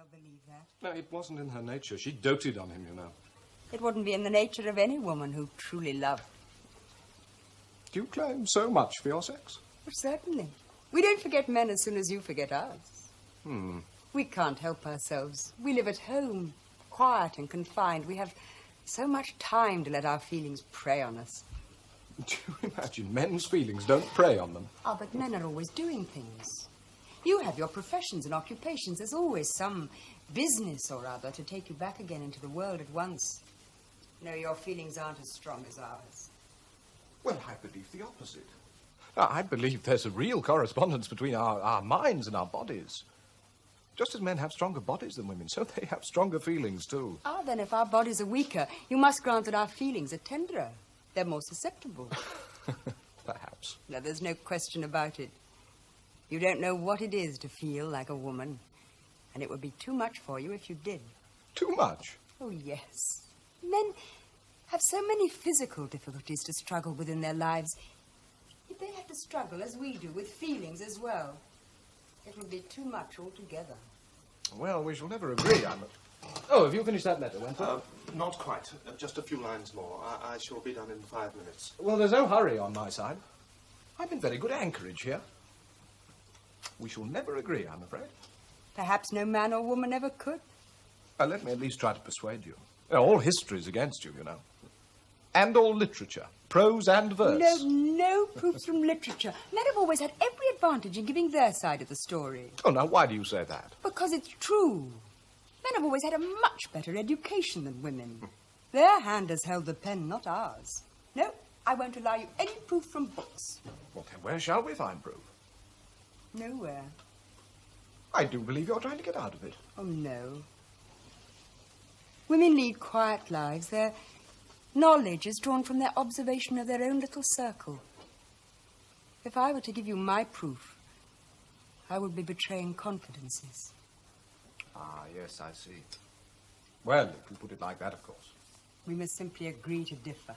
well believe that. No, it wasn't in her nature. She doted on him, you know. It wouldn't be in the nature of any woman who truly loved. Do you claim so much for your sex? Well, certainly. We don't forget men as soon as you forget us. We can't help ourselves. We live at home, quiet and confined. We have so much time to let our feelings prey on us. Do you imagine men's feelings don't prey on them? Oh, but men are always doing things. You have your professions and occupations. There's always some business or other to take you back again into the world at once. No, your feelings aren't as strong as ours. Well, I believe the opposite. I believe there's a real correspondence between our minds and our bodies. Just as men have stronger bodies than women, so they have stronger feelings, too. Ah, then if our bodies are weaker, you must grant that our feelings are tenderer. They're more susceptible. Perhaps. No, there's no question about it. You don't know what it is to feel like a woman, and it would be too much for you if you did. Too much? Oh, yes. Men have so many physical difficulties to struggle with in their lives. If they had to struggle, as we do, with feelings as well, it would be too much altogether. Well, we shall never agree, Oh, have you finished that letter, Wentworth? Not quite. Just a few lines more. I shall be done in 5 minutes. Well, there's no hurry on my side. I'm in very good anchorage here. We shall never agree, I'm afraid. Perhaps no man or woman ever could. Let me at least try to persuade you. All history's against you, you know. And all literature, prose and verse. No proofs from literature. Men have always had every advantage in giving their side of the story. Oh, now, why do you say that? Because it's true. Men have always had a much better education than women. Their hand has held the pen, not ours. No, I won't allow you any proof from books. Well, then where shall we find proof? Nowhere. I do believe you're trying to get out of it. Oh, no. Women lead quiet lives. Their knowledge is drawn from their observation of their own little circle. If I were to give you my proof, I would be betraying confidences. Ah, yes, I see. Well, if you put it like that, of course. We must simply agree to differ.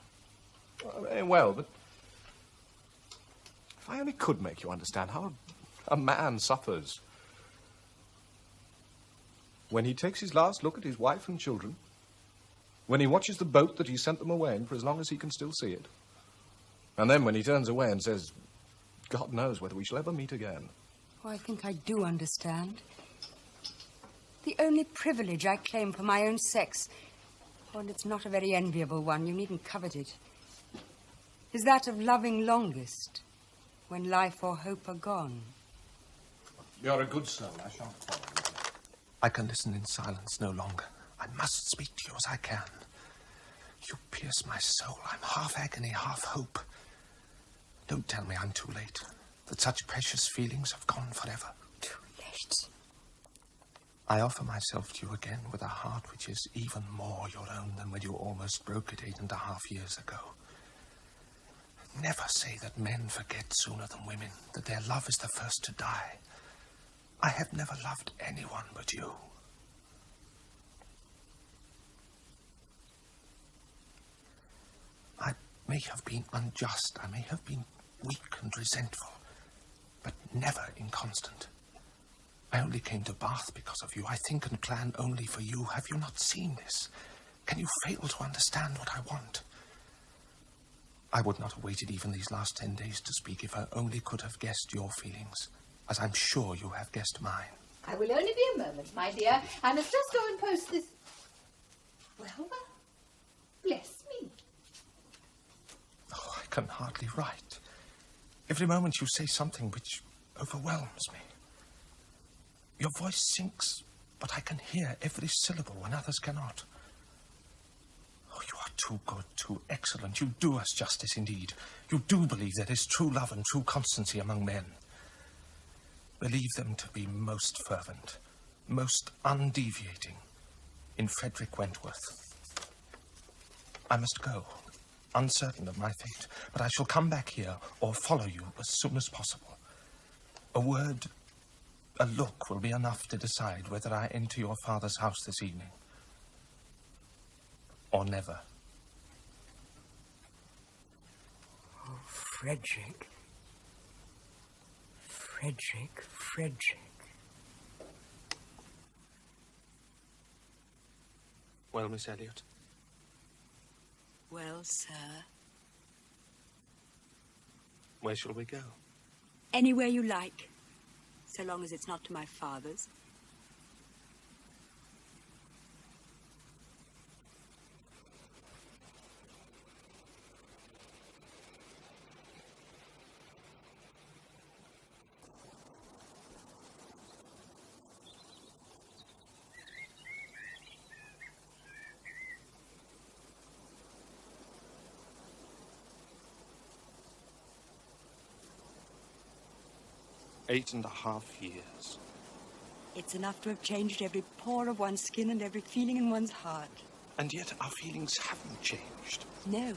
Well, but if I only could make you understand how a man suffers when he takes his last look at his wife and children, when he watches the boat that he sent them away in for as long as he can still see it, and then when he turns away and says, God knows whether we shall ever meet again. Oh, I think I do understand. The only privilege I claim for my own sex, and it's not a very enviable one, you needn't covet it, is that of loving longest, when life or hope are gone. You're a good soul. I shan't follow you. I can listen in silence no longer. I must speak to you as I can. You pierce my soul. I'm half agony, half hope. Don't tell me I'm too late, that such precious feelings have gone forever. Too late. I offer myself to you again with a heart which is even more your own than when you almost broke it 8.5 years ago. Never say that men forget sooner than women, that their love is the first to die. I have never loved anyone but you. I may have been unjust, I may have been weak and resentful, but never inconstant. I only came to Bath because of you. I think and plan only for you. Have you not seen this? Can you fail to understand what I want? I would not have waited even these last 10 days to speak if I only could have guessed your feelings, as I'm sure you have guessed mine. I will only be a moment, my dear. I must just go and post this. Well, bless me. Oh, I can hardly write. Every moment you say something which overwhelms me. Your voice sinks, but I can hear every syllable when others cannot. Oh, you are too good, too excellent. You do us justice indeed. You do believe there is true love and true constancy among men. Believe them to be most fervent, most undeviating in Frederick Wentworth. I must go, uncertain of my fate, but I shall come back here or follow you as soon as possible. A word, a look will be enough to decide whether I enter your father's house this evening or never. Oh, Frederick. Frederick. Well, Miss Elliot? Well, sir. Where shall we go? Anywhere you like, so long as it's not to my father's. Eight and a half years. It's enough to have changed every pore of one's skin and every feeling in one's heart. And yet our feelings haven't changed. No.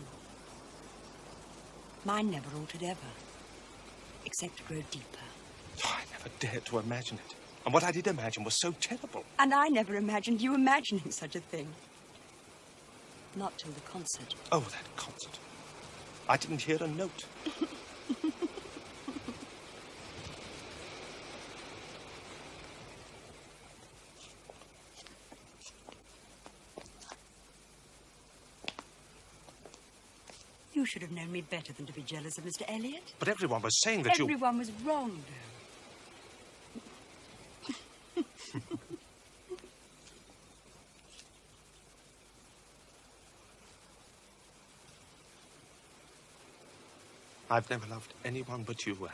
Mine never altered ever, except to grow deeper. Oh, I never dared to imagine it. And what I did imagine was so terrible. And I never imagined you imagining such a thing. Not till the concert. Oh, that concert. I didn't hear a note. You should have known me better than to be jealous of Mr. Elliot. But everyone was saying that Everyone was wrong, though. I've never loved anyone but you, Anne.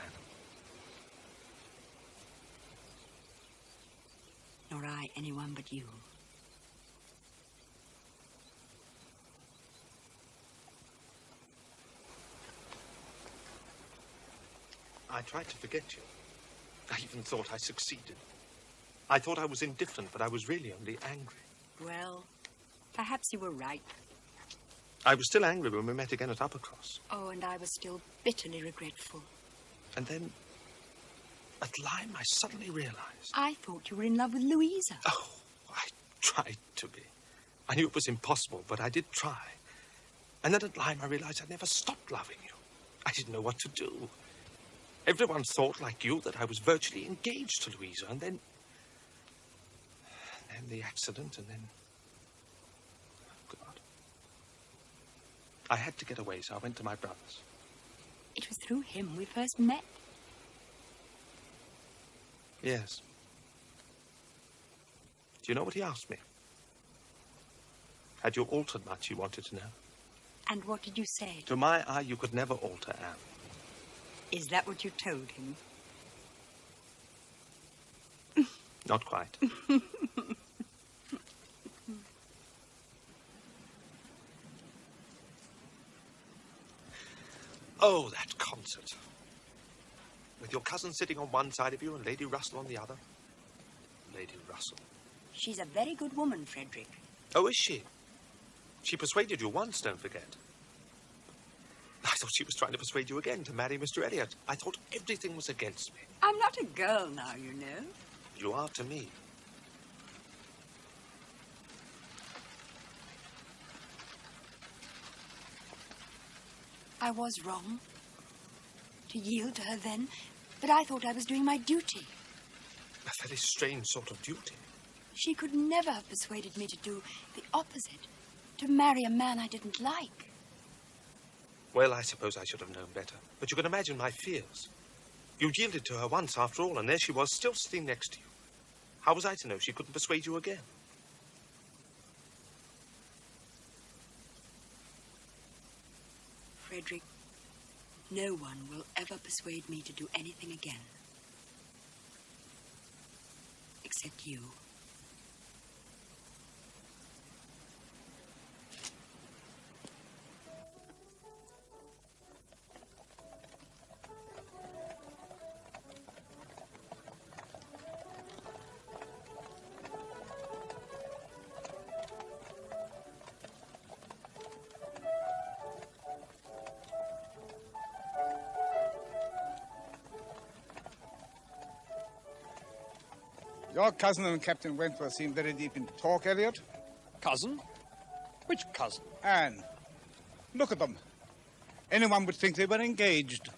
Nor I anyone but you. I tried to forget you. I even thought I succeeded. I thought I was indifferent, but I was really only angry. Well, perhaps you were right. I was still angry when we met again at Uppercross. Oh, and I was still bitterly regretful. And then, at Lyme, I suddenly realized... I thought you were in love with Louisa. Oh, I tried to be. I knew it was impossible, but I did try. And then at Lyme, I realized I'd never stopped loving you. I didn't know what to do. Everyone thought, like you, that I was virtually engaged to Louisa, and then the accident, and then... Oh, God. I had to get away, so I went to my brother's. It was through him we first met. Yes. Do you know what he asked me? Had you altered much, he wanted to know. And what did you say? To my eye, you could never alter, Anne. Is that what you told him? Not quite. Oh, that concert. With your cousin sitting on one side of you and Lady Russell on the other. Lady Russell. She's a very good woman, Frederick. Oh, is she? She persuaded you once, don't forget. I thought she was trying to persuade you again to marry Mr. Elliot. I thought everything was against me. I'm not a girl now, you know. You are to me. I was wrong to yield to her then, but I thought I was doing my duty. A very strange sort of duty. She could never have persuaded me to do the opposite, to marry a man I didn't like. Well, I suppose I should have known better. But you can imagine my fears. You yielded to her once, after all, and there she was, still sitting next to you. How was I to know she couldn't persuade you again? Frederick, no one will ever persuade me to do anything again. Except you. Your cousin and Captain Wentworth seem very deep into talk, Elliot. Cousin? Which cousin? Anne. Look at them. Anyone would think they were engaged.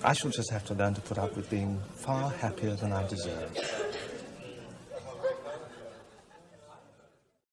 I shall just have to learn to put up with being far happier than I deserve.